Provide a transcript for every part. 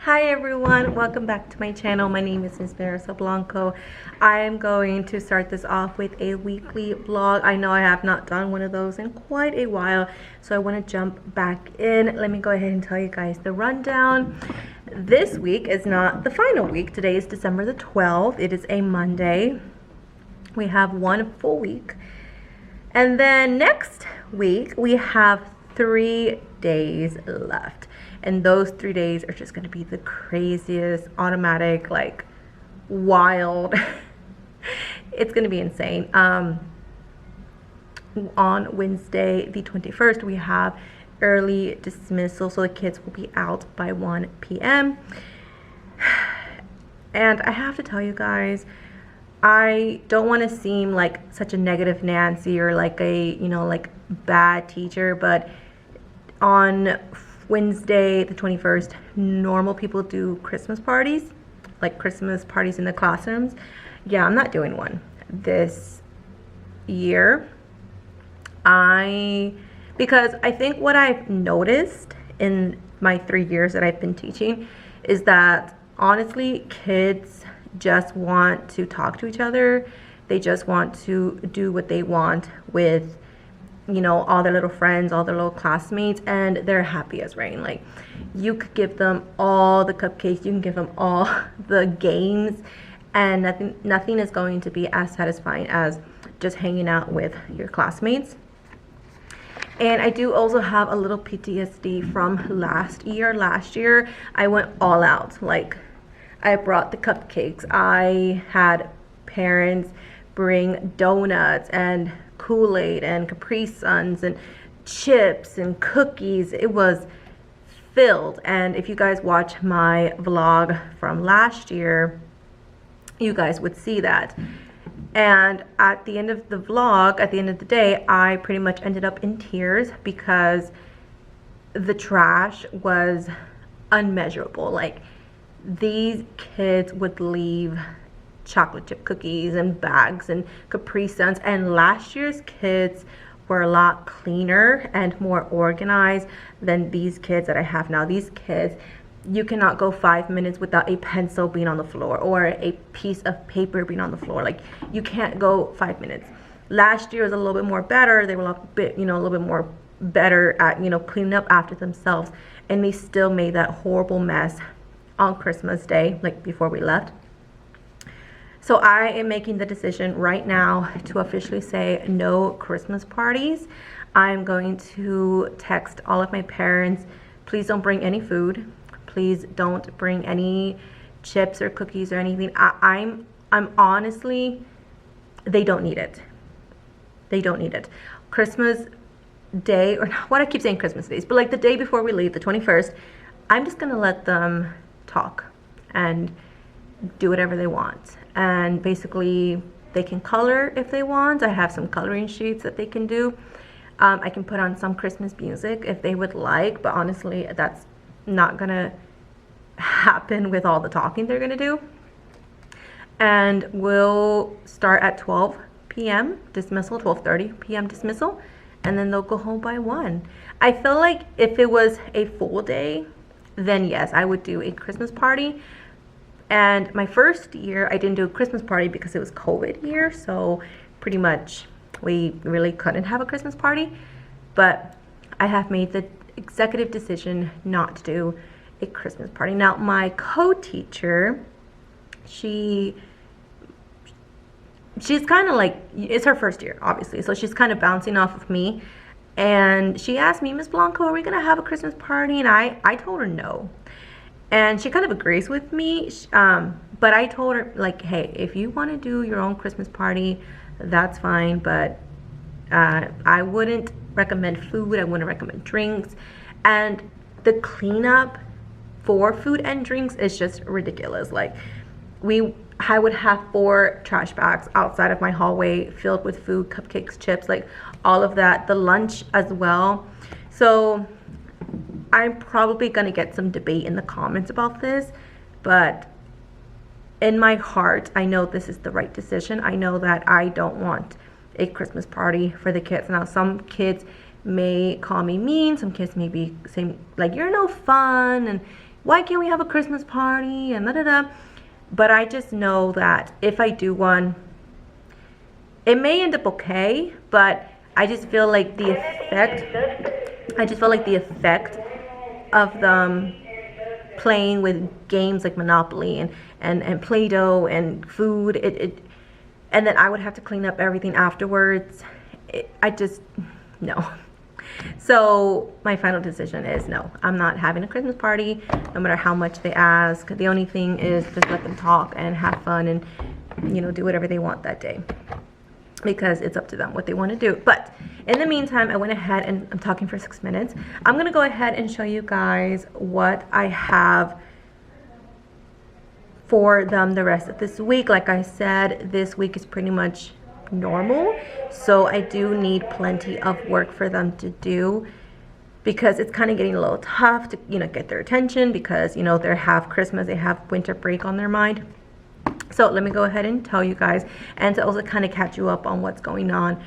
Hi everyone, welcome back to my channel. My name is Miss Marisa Blanco. I am going to start this off with a weekly vlog. I know I have not done one of those in quite a while, so I want to jump back in. Let me go ahead and tell you guys the rundown. This week is not the final week. Today is December the 12th. It is a Monday. We have one full week. And then next week we have 3 days left. And those 3 days are just going to be the craziest, automatic, like wild. It's going to be insane. On Wednesday the 21st we have early dismissal, so the kids will be out by 1 p.m. And I have to tell you guys, I don't want to seem like such a negative Nancy or like a, like bad teacher, but on Wednesday the 21st, normal people do Christmas parties, like Christmas parties in the classrooms. Yeah, I'm not doing one this year. Because I think what I've noticed in my 3 years that I've been teaching is that honestly, kids just want to talk to each other. They just want to do what they want with all their little friends, all their little classmates, and they're happy as rain. Like, you could give them all the cupcakes, you can give them all the games, and nothing is going to be as satisfying as just hanging out with your classmates. And I do also have a little PTSD from last year. Last year, I went all out. Like, I brought the cupcakes. I had parents bring donuts and Kool-Aid and Capri Suns and chips and cookies. It was filled. And if you guys watch my vlog from last year, you guys would see that. And at the end of the vlog, at the end of the day, I pretty much ended up in tears because the trash was unmeasurable. Like, these kids would leave chocolate chip cookies and bags and Capri Suns, and last year's kids were a lot cleaner and more organized than these kids that I have now. These kids, you cannot go 5 minutes without a pencil being on the floor or a piece of paper being on the floor. Like, you can't go 5 minutes. Last year was a little bit more better. They were a little bit more better at cleaning up after themselves, and they still made that horrible mess on Christmas Day, like before we left. So I am making the decision right now to officially say no Christmas parties. I'm going to text all of my parents, please don't bring any food. Please don't bring any chips or cookies or anything. I'm honestly, they don't need it. They don't need it. Christmas Day, or what I keep saying Christmas days, but like the day before we leave, the 21st, I'm just gonna let them talk and do whatever they want. And basically, they can color if they want. I have some coloring sheets that they can do. I can put on some Christmas music if they would like, but honestly, that's not gonna happen with all the talking they're gonna do. And we'll start at 12 p.m. dismissal, 12:30 p.m. dismissal, and then they'll go home by 1. I feel like if it was a full day, then yes, I would do a Christmas party. And my first year, I didn't do a Christmas party because it was COVID year, so pretty much we really couldn't have a Christmas party. But I have made the executive decision not to do a Christmas party. Now, my co-teacher, she's kind of like, it's her first year, obviously, so she's kind of bouncing off of me. And she asked me, Miss Blanco, are we gonna have a Christmas party? And I told her no. And she kind of agrees with me, but I told her, like, hey, if you want to do your own Christmas party, that's fine, but I wouldn't recommend food. I wouldn't recommend drinks. And the cleanup for food and drinks is just ridiculous. Like, I would have 4 trash bags outside of my hallway filled with food, cupcakes, chips, like all of that, the lunch as well. So I'm probably gonna get some debate in the comments about this, but in my heart, I know this is the right decision. I know that I don't want a Christmas party for the kids. Now, some kids may call me mean, some kids may be saying, like, you're no fun, and why can't we have a Christmas party and da da da. But I just know that if I do one, it may end up okay, but I just feel like the effect of them playing with games like Monopoly and Play-Doh and food, and then I would have to clean up everything afterwards. I just, no. So my final decision is no, I'm not having a Christmas party, no matter how much they ask. The only thing is just let them talk and have fun and, you know, do whatever they want that day, because it's up to them what they want to do. But in the meantime, I went ahead and I'm talking for 6 minutes. I'm going to go ahead and show you guys what I have for them the rest of this week. Like I said, this week is pretty much normal, so I do need plenty of work for them to do, because it's kind of getting a little tough to, you know, get their attention, because, you know, they have Christmas, they have winter break on their mind. So let me go ahead and tell you guys, and to also kind of catch you up on what's going on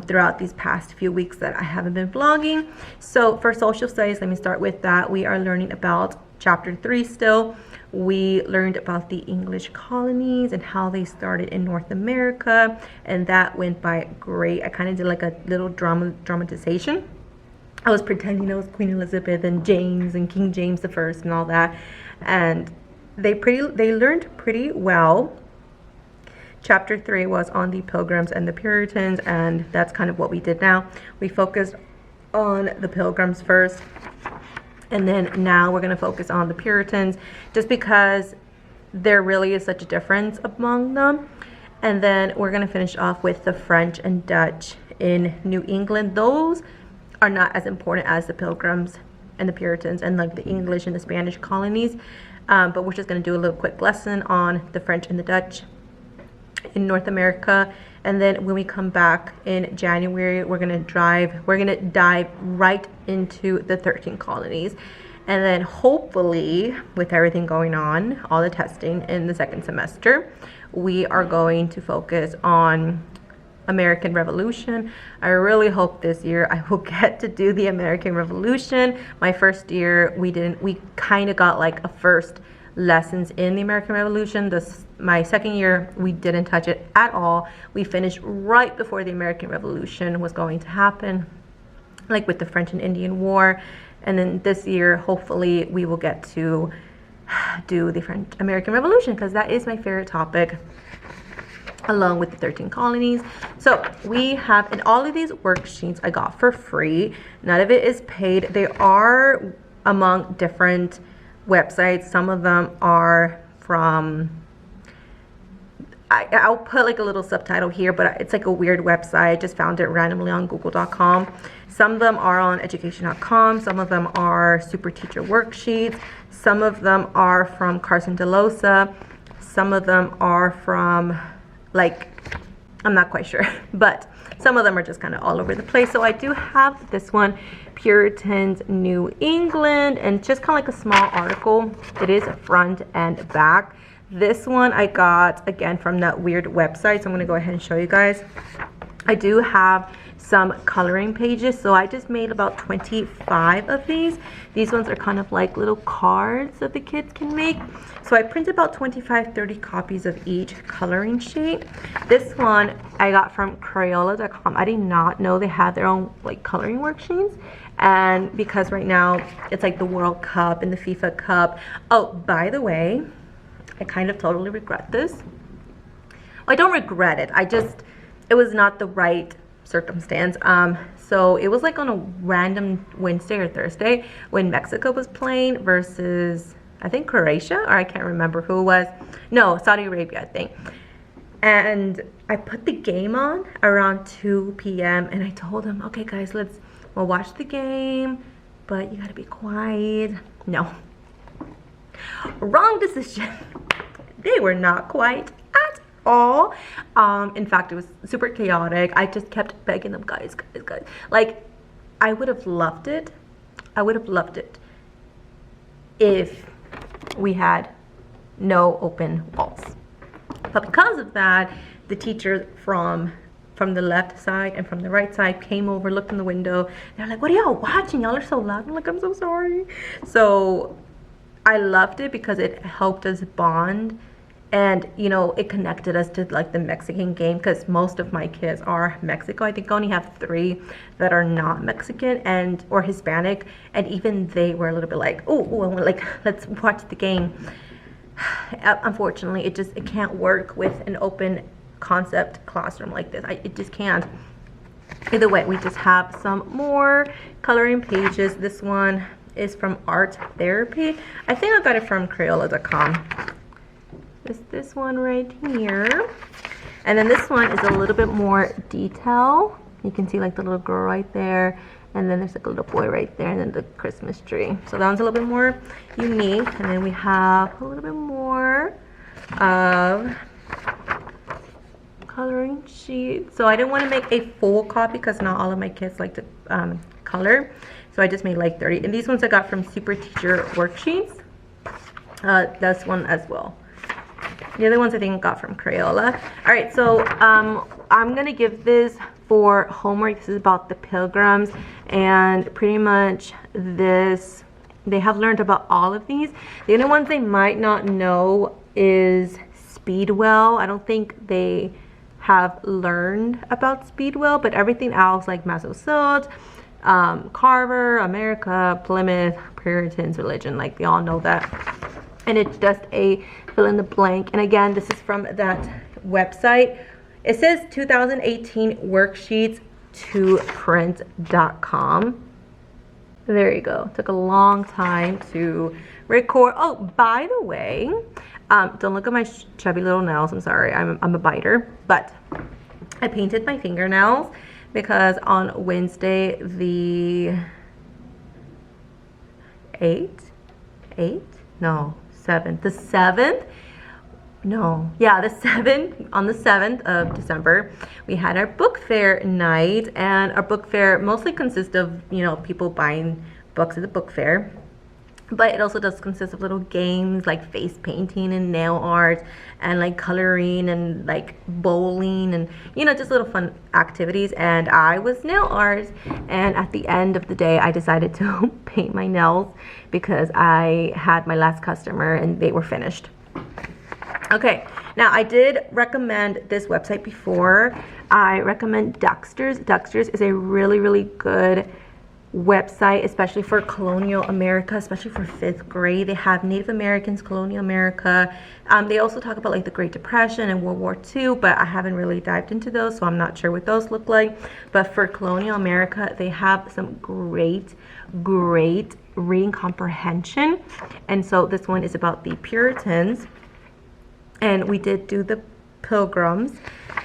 throughout these past few weeks that I haven't been vlogging. So for social studies, let me start with that. We are learning about chapter 3 still. We learned about the English colonies and how they started in North America, and that went by great. I kind of did like a little dramatization. I was pretending I was Queen Elizabeth and James and King James the First and all that, and they learned pretty well. Chapter 3 was on the Pilgrims and the Puritans, and that's kind of what we did now. We focused on the Pilgrims first, and then now we're going to focus on the Puritans, just because there really is such a difference among them. And then we're going to finish off with the French and Dutch in New England. Those are not as important as the Pilgrims and the Puritans and like the English and the Spanish colonies. But we're just going to do a little quick lesson on the French and the Dutch in North America. And then when we come back in January, we're gonna dive right into the 13 colonies. And then hopefully, with everything going on, all the testing in the second semester, we are going to focus on American Revolution. I really hope this year I will get to do the American Revolution. My first year, we kind of got like a first lessons in the American Revolution. My second year, we didn't touch it at all. We finished right before the American Revolution was going to happen, like with the French and Indian War. And then this year, hopefully, we will get to do the French American Revolution, because that is my favorite topic, along with the 13 colonies. So we have, and all of these worksheets I got for free. None of it is paid. They are among different websites. Some of them are from, I'll put like a little subtitle here, but it's like a weird website. I just found it randomly on google.com. Some of them are on education.com. Some of them are Super Teacher worksheets. Some of them are from Carson DeLosa. Some of them are from, like, I'm not quite sure, but some of them are just kind of all over the place. So I do have this one, Puritans New England, and just kind of like a small article. It is front and back. This one I got again from that weird website, so I'm going to go ahead and show you guys. I do have some coloring pages, so I just made about 25 of these. These ones are kind of like little cards that the kids can make. So I printed about 25-30 copies of each coloring sheet. This one I got from Crayola.com. I did not know they had their own like coloring worksheets, and because right now it's like the World Cup and the FIFA Cup. Oh, by the way, I kind of totally regret this. I don't regret it. It was not the right circumstance. So it was like on a random Wednesday or Thursday when Mexico was playing versus, I think, Croatia, or I can't remember who it was. No, Saudi Arabia, I think. And I put the game on around 2 p.m. and I told them, okay guys, we'll watch the game, but you gotta be quiet. No. Wrong decision. They were not quiet at all. In fact, it was super chaotic. I just kept begging them, guys. Like, I would have loved it. I would have loved it if we had no open walls. But because of that, the teachers from the left side and from the right side came over, looked in the window. They're like, what are y'all watching? Y'all are so loud. I'm like, I'm so sorry. So I loved it because it helped us bond, and you know, it connected us to like the Mexican game, because most of my kids are Mexico. I think I only have 3 that are not Mexican and or Hispanic, and even they were a little bit like, oh, like let's watch the game. Unfortunately, it can't work with an open concept classroom like this. It just can't. Either way, we just have some more coloring pages. This one is from Art Therapy. I think I got it from Crayola.com. This one right here. And then this one is a little bit more detail. You can see like the little girl right there, and then there's like a little boy right there, and then the Christmas tree. So that one's a little bit more unique. And then we have a little bit more of coloring sheets. So I didn't want to make a full copy because not all of my kids like to color. So I just made like 30. And these ones I got from Super Teacher Worksheets. That's one as well. The other ones I think I got from Crayola. All right, so I'm gonna give this for homework. This is about the Pilgrims, and pretty much this, they have learned about all of these. The only ones they might not know is Speedwell. I don't think they have learned about Speedwell, but everything else like Massasoit, Carver, America, Plymouth, Puritans, religion, like they all know that. And it's just a fill in the blank. And again, this is from that website. It says 2018 worksheets to print.com. There you go. Took a long time to record. Oh, by the way, don't look at my chubby little nails. I'm sorry, I'm a biter. But I painted my fingernails because on Wednesday the 7th, on the 7th of December, we had our book fair night, and our book fair mostly consists of, you know, people buying books at the book fair, but it also does consist of little games like face painting and nail art and like coloring and like bowling and, you know, just little fun activities. And I was nail art, and at the end of the day I decided to paint my nails because I had my last customer and they were finished. Okay, now I did recommend this website before. I recommend Duxters. Duxters is a really, really good website, especially for colonial America, especially for 5th grade. They have Native Americans, colonial America. They also talk about like the Great Depression and World War II, but I haven't really dived into those, so I'm not sure what those look like. But for colonial America, they have some great reading comprehension. And so this one is about the Puritans. And we did do the Pilgrims,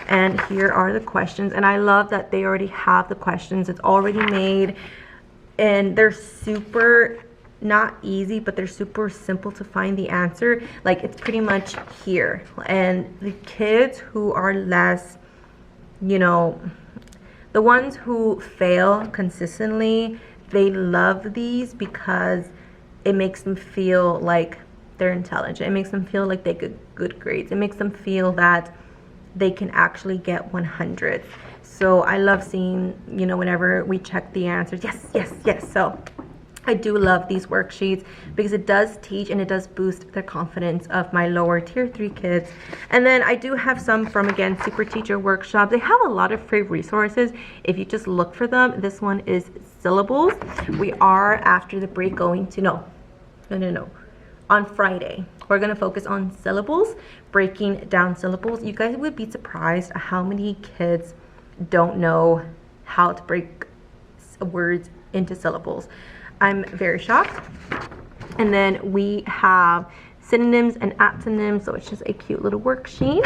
and here are the questions. And I love that they already have the questions. It's already made, and they're super, not easy, but they're super simple to find the answer. Like, it's pretty much here. And the kids who are less, you know, the ones who fail consistently, they love these because it makes them feel like they're intelligent. It makes them feel like they get good grades. It makes them feel that they can actually get 100. So I love seeing, you know, whenever we check the answers, yes. So I do love these worksheets because it does teach and it does boost the confidence of my lower tier 3 kids. And then I do have some from, again, Super Teacher Workshop. They have a lot of free resources if you just look for them. This one is syllables. We are, after the break, going to, no. On Friday, we're going to focus on syllables, breaking down syllables. You guys would be surprised at how many kids don't know how to break words into syllables. I'm very shocked. And then we have synonyms and antonyms, so it's just a cute little worksheet.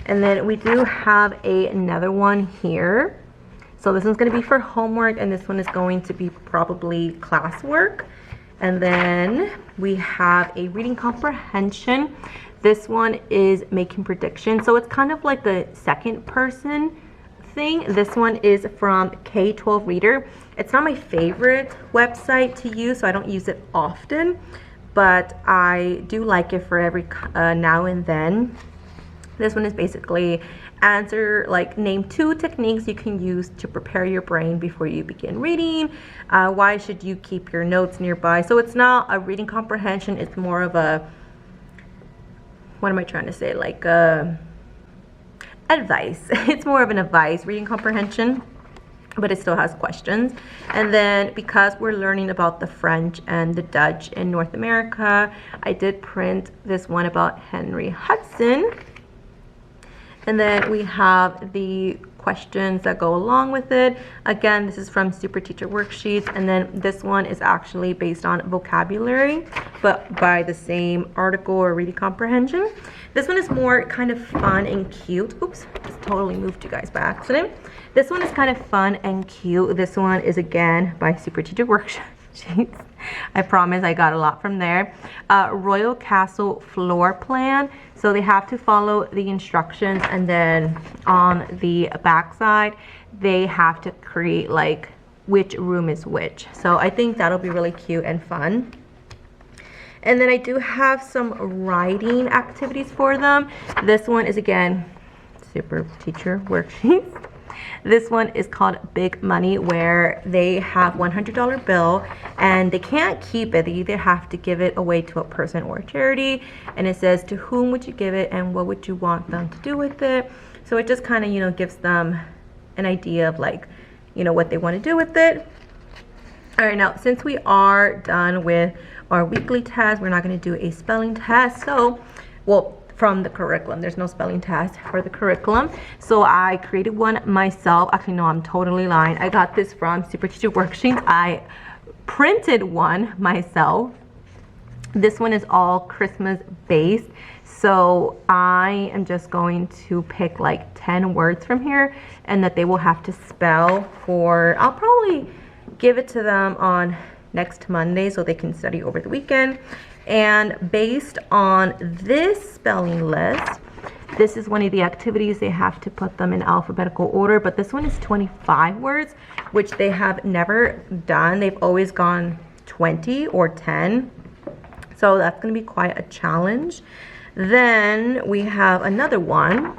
And then we do have another one here. So this one's going to be for homework, and this one is going to be probably classwork. And then we have a reading comprehension. This one is making predictions. So it's kind of like a second person thing. This one is from K12 Reader. It's not my favorite website to use, so I don't use it often, but I do like it for every now and then. This one is basically answer, like name 2 techniques you can use to prepare your brain before you begin reading. Why should you keep your notes nearby? So it's not a reading comprehension, it's more of a, what am I trying to say, like advice. It's more of an advice reading comprehension, but it still has questions. And then because we're learning about the French and the Dutch in North America, I did print this one about Henry Hudson. And then we have the questions that go along with it. Again, this is from Super Teacher Worksheets. And then this one is actually based on vocabulary, but by the same article or reading comprehension. This one is more kind of fun and cute. Oops, just totally moved you guys by accident. This one is kind of fun and cute. This one is again by Super Teacher Worksheets. I promise I got a lot from there. Royal Castle floor plan. So they have to follow the instructions, and then on the back side they have to create like which room is which. So I think that'll be really cute and fun. And then I do have some writing activities for them. This one is again Super Teacher Worksheets. This one is called Big Money, where they have $100 bill and they can't keep it. They either have to give it away to a person or a charity, and it says to whom would you give it and what would you want them to do with it. So it just kind of, you know, gives them an idea of like, you know, what they want to do with it. All right, now since we are done with our weekly test, we're not going to do a spelling test. So, well, from the curriculum, there's no spelling test for the curriculum, so I created one myself. Actually, no, I'm totally lying. I got this from Super Teacher Worksheets. I printed one myself. This one is all Christmas based, so I am just going to pick like 10 words from here and that they will have to spell for, I'll probably give it to them on next Monday so they can study over the weekend. And based on this spelling list, this is one of the activities. They have to put them in alphabetical order, but this one is 25 words, which they have never done. They've always gone 20 or 10. So that's going to be quite a challenge. Then we have another one.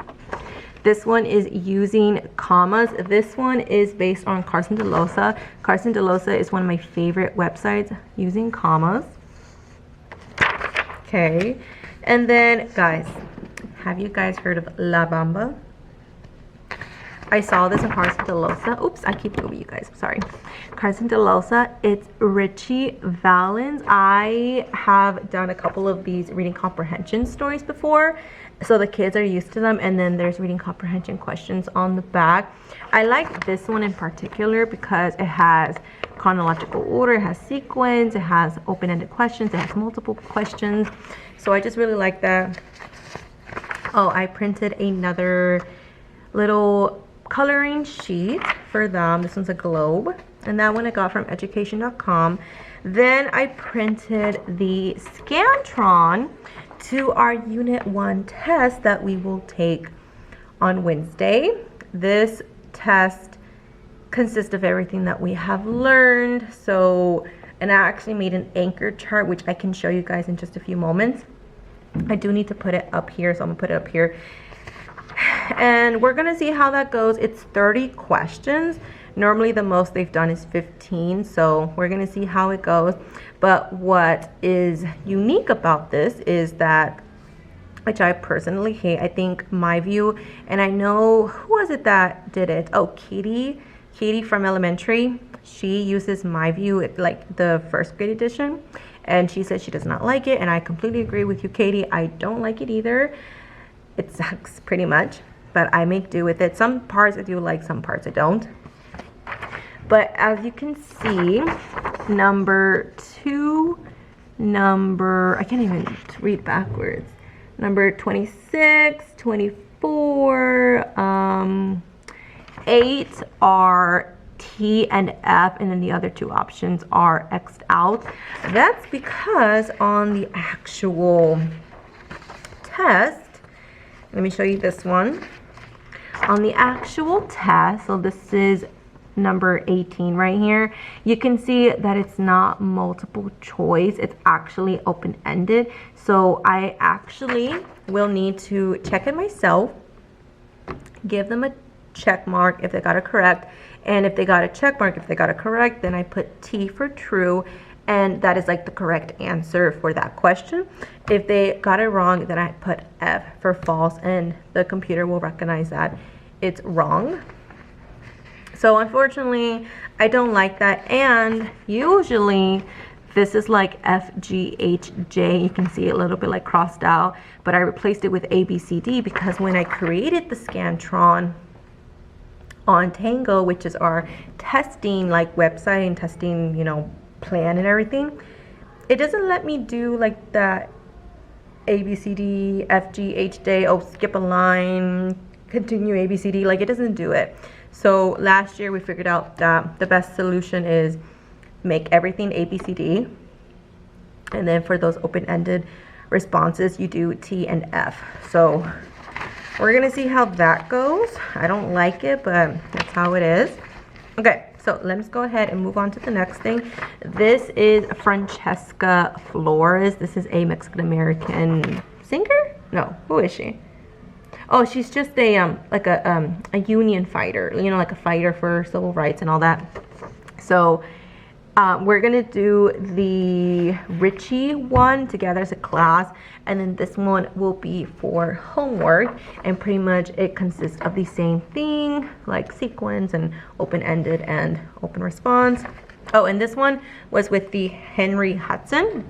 This one is using commas. This one is based on Carson DeLosa. Carson DeLosa is one of my favorite websites using commas. Okay, and then guys, have you guys heard of La Bamba? I saw this in Carson DeLosa. Oops, I keep moving you guys, sorry. Carson DeLosa, it's Richie Valens. I have done a couple of these reading comprehension stories before, so the kids are used to them, and then there's reading comprehension questions on the back. I like this one in particular because it has chronological order, it has sequence, it has open-ended questions, it has multiple questions. So I just really like that. Oh, I printed another little coloring sheet for them. This one's a globe, and that one I got from education.com. Then I printed the Scantron to our Unit 1 test that we will take on Wednesday. This test consists of everything that we have learned. So, and I actually made an anchor chart, which I can show you guys in just a few moments. I do need to put it up here, so I'm gonna put it up here. And we're gonna see how that goes. It's 30 questions. Normally the most they've done is 15, so we're gonna see how it goes. But what is unique about this is that, which I personally hate, I think MyView, and I know, who was it that did it? Oh, Katie from elementary. She uses MyView, like the first grade edition, and she said she does not like it, and I completely agree with you, Katie. I don't like it either. It sucks pretty much, but I make do with it. Some parts I do like, some parts I don't. But as you can see, number 2, I can't even read backwards. Number 26, 24, 8 are T and F, and then the other 2 options are X'd out. That's because on the actual test, let me show you this one. On the actual test, so this is number 18 right here, you can see that it's not multiple choice, it's actually open-ended. So I actually will need to check it myself give them a check mark if they got it correct. And if they got a check mark, if they got it correct, then I put T for true, and that is like the correct answer for that question. If they got it wrong, then I put F for false, and the computer will recognize that it's wrong. So unfortunately, I don't like that, and usually this is like F, G, H, J. You can see it a little bit like crossed out, but I replaced it with A, B, C, D because when I created the Scantron on Tango, which is our testing like website and testing, you know, plan and everything, it doesn't let me do like that A, B, C, D, F, G, H, J, oh, skip a line, continue A, B, C, D, like it doesn't do it. So last year we figured out that the best solution is make everything A, B, C, D, and then for those open-ended responses you do T and F. So we're gonna see how that goes. I don't like it, but that's how it is. Okay, so let's go ahead and move on to the next thing. This is Francesca Flores. This is a Mexican-American singer? No, who is she? Oh, she's just a like a union fighter, you know, like a fighter for civil rights and all that. So we're gonna do the Richie one together as a class, and then this one will be for homework, and pretty much it consists of the same thing, like sequence and open-ended and open response. Oh, and this one was with the Henry Hudson.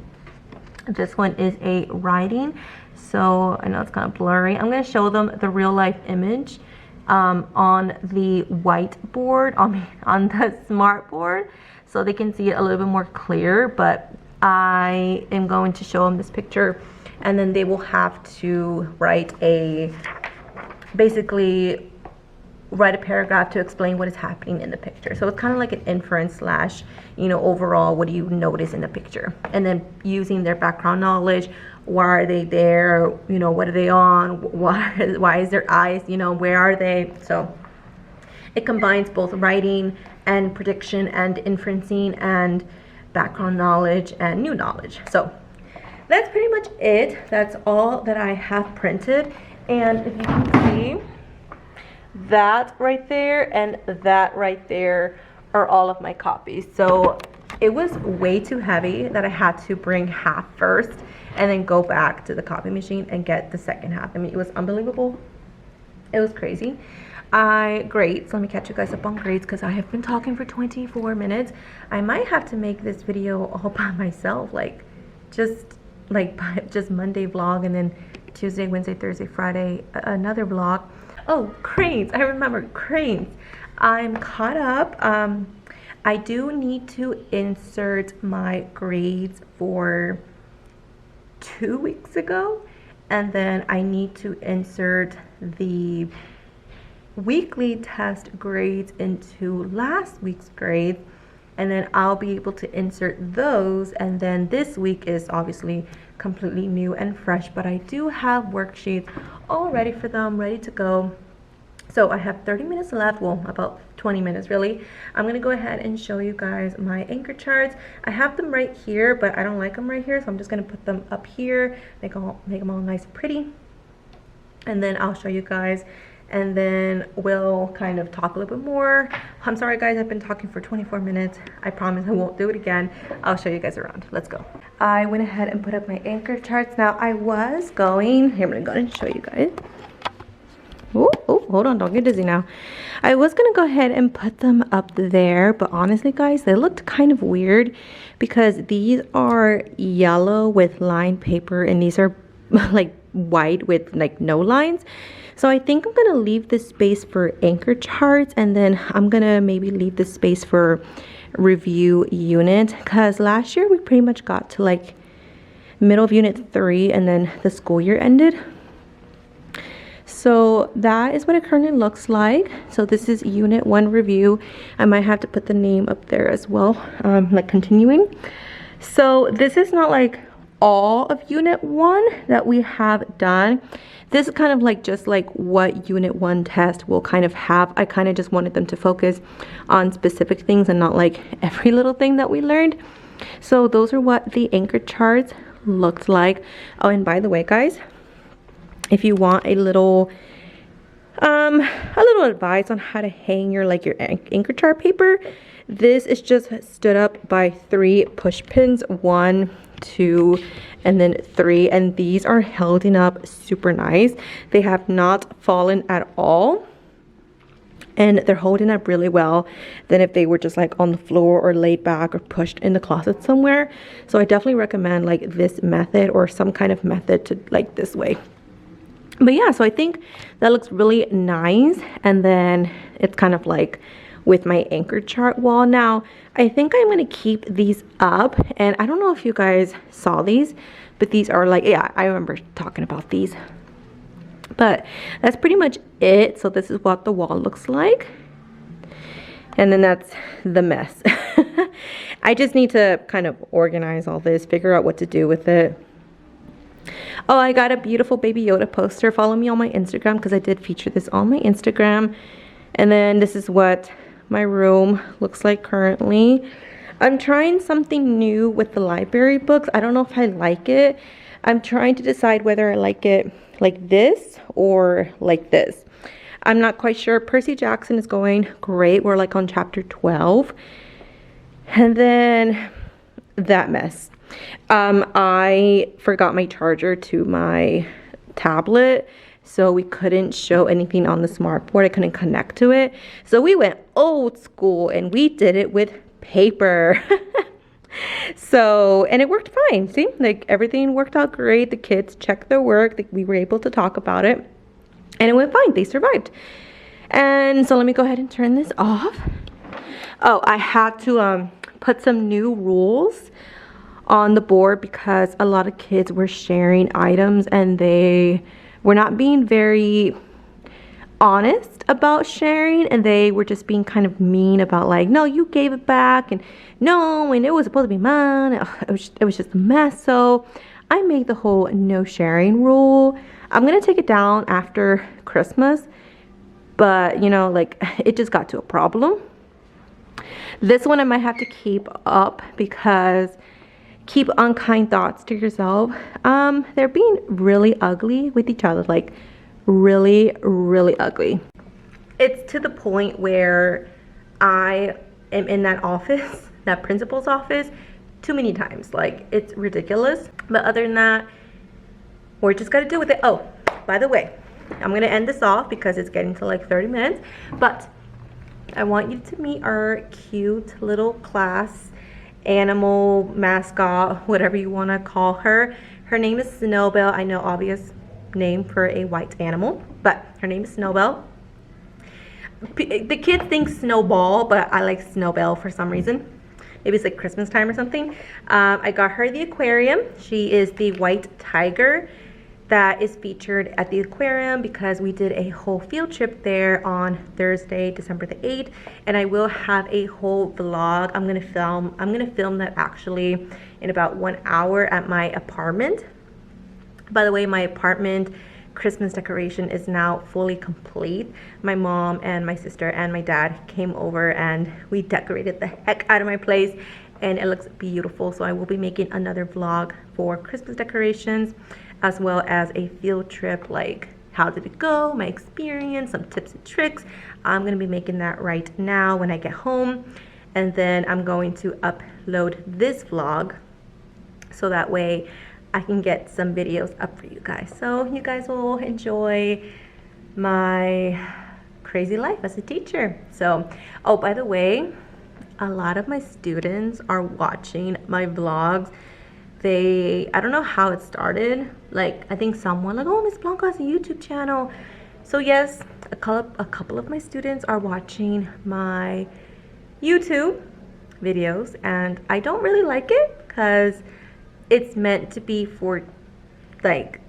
This one is a writing, so I know it's kind of blurry. I'm gonna show them the real life image on the whiteboard, on the smart board, so they can see it a little bit more clear, but I am going to show them this picture, and then they will have to basically write a paragraph to explain what is happening in the picture. So it's kind of like an inference slash, you know, overall, what do you notice in the picture? And then using their background knowledge, why are they there? You know, what are they on? Why is their eyes, you know, where are they? So it combines both writing and prediction and inferencing and background knowledge and new knowledge. So that's pretty much it. That's all that I have printed. And if you can see, that right there and that right there are all of my copies. So it was way too heavy that I had to bring half first and then go back to the copy machine and get the second half. I mean, it was unbelievable. It was crazy. Grades, let me catch you guys up on grades because I have been talking for 24 minutes. I might have to make this video all by myself, just Monday vlog, and then Tuesday, Wednesday, Thursday, Friday another vlog. Oh, cranes, I remember cranes. I'm caught up. I do need to insert my grades for 2 weeks ago, and then I need to insert the weekly test grades into last week's grades, and then I'll be able to insert those, and then this week is obviously completely new and fresh, but I do have worksheets all ready for them, ready to go. So I have 30 minutes left, well, about 20 minutes really. I'm gonna go ahead and show you guys my anchor charts. I have them right here, but I don't like them right here, so I'm just gonna put them up here, make them all nice and pretty, and then I'll show you guys, and then we'll kind of talk a little bit more. I'm sorry guys, I've been talking for 24 minutes. I promise I won't do it again. I'll show you guys around. Let's go. I went ahead and put up my anchor charts. Now I was going, here I'm gonna go and show you guys. Oh, hold on, don't get dizzy now. I was gonna go ahead and put them up there, but honestly guys, they looked kind of weird because these are yellow with lined paper and these are like white with like no lines. So I think I'm gonna leave this space for anchor charts, and then I'm gonna maybe leave this space for review unit, because last year we pretty much got to like middle of unit 3 and then the school year ended. So that is what it currently looks like. So this is unit 1 review. I might have to put the name up there as well, like continuing. So this is not like all of unit 1 that we have done. This is kind of like just like what unit 1 test will kind of have. I kind of just wanted them to focus on specific things and not like every little thing that we learned. So those are what the anchor charts looked like. Oh, and by the way guys, if you want a little A little advice on how to hang your anchor chart paper. This is just stood up by 3 push pins, 1, 2, and then 3, and these are holding up super nice. They have not fallen at all, and they're holding up really well than if they were just like on the floor or laid back or pushed in the closet somewhere. So I definitely recommend like this method or some kind of method to like this way. But yeah, so I think that looks really nice. And then it's kind of like with my anchor chart wall. Now, I think I'm going to keep these up. And I don't know if you guys saw these, but these are like, yeah, I remember talking about these. But that's pretty much it. So this is what the wall looks like. And then that's the mess. I just need to kind of organize all this, figure out what to do with it. Oh, I got a beautiful Baby Yoda poster. Follow me on my Instagram because I did feature this on my Instagram. And then this is what my room looks like currently. I'm trying something new with the library books. I don't know if I like it. I'm trying to decide whether I like it like this or like this. I'm not quite sure. Percy Jackson is going great. We're like on chapter 12. And then that mess. I forgot my charger to my tablet, so we couldn't show anything on the smart board. I couldn't connect to it. So we went old school and we did it with paper. So, and it worked fine. See, like everything worked out great. The kids checked their work. We were able to talk about it and it went fine. They survived. And so let me go ahead and turn this off. Oh, I had to put some new rules on the board because a lot of kids were sharing items and they were not being very honest about sharing, and they were just being kind of mean about like, no, you gave it back, and no, and it was supposed to be mine. It was just a mess. So I made the whole no sharing rule. I'm gonna take it down after Christmas, but you know, like it just got to a problem. This one I might have to keep up because keep unkind thoughts to yourself. They're being really ugly with each other, like really, really ugly. It's to the point where I am in that office, that principal's office, too many times. Like, it's ridiculous. But other than that, we're just gonna deal with it. Oh, by the way, I'm gonna end this off because it's getting to like 30 minutes. But I want you to meet our cute little class animal mascot, whatever you want to call her. Her name is Snowbell. I know, obvious name for a white animal, but her name is Snowbell. The kids think Snowball, but I like Snowbell for some reason. Maybe it's like Christmas time or something. I got her the aquarium. She is the white tiger that is featured at the aquarium because we did a whole field trip there on Thursday, December the 8th, and I will have a whole vlog. I'm gonna film that actually in about 1 hour at my apartment. By the way, my apartment Christmas decoration is now fully complete. My mom and my sister and my dad came over and we decorated the heck out of my place, and it looks beautiful. So I will be making another vlog for Christmas decorations, as well as a field trip, like how did it go, my experience, some tips and tricks. I'm gonna be making that right now when I get home, and then I'm going to upload this vlog so that way I can get some videos up for you guys, so you guys will enjoy my crazy life as a teacher. So, oh, by the way, a lot of my students are watching my vlogs. I don't know how it started. Like, I think someone like, oh, Miss Blanca has a YouTube channel. So yes, a couple of my students are watching my YouTube videos, and I don't really like it because it's meant to be for like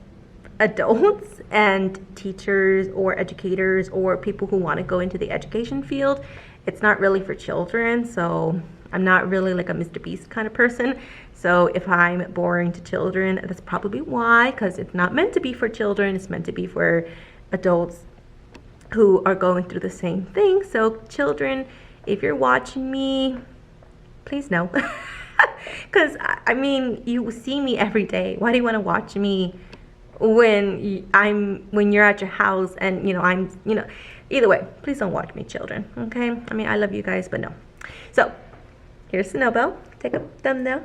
adults and teachers or educators or people who want to go into the education field. It's not really for children, so I'm not really like a Mr. Beast kind of person. So if I'm boring to children, that's probably why, because it's not meant to be for children. It's meant to be for adults who are going through the same thing. So children, if you're watching me, please no. Because I mean, you see me every day. Why do you want to watch me when you're at your house and either way, please don't watch me, children. Okay, I mean, I love you guys, but no. So here's Snowbell. Take a thumbnail,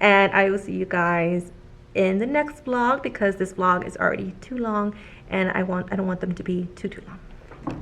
and I will see you guys in the next vlog, because this vlog is already too long and I don't want them to be too long.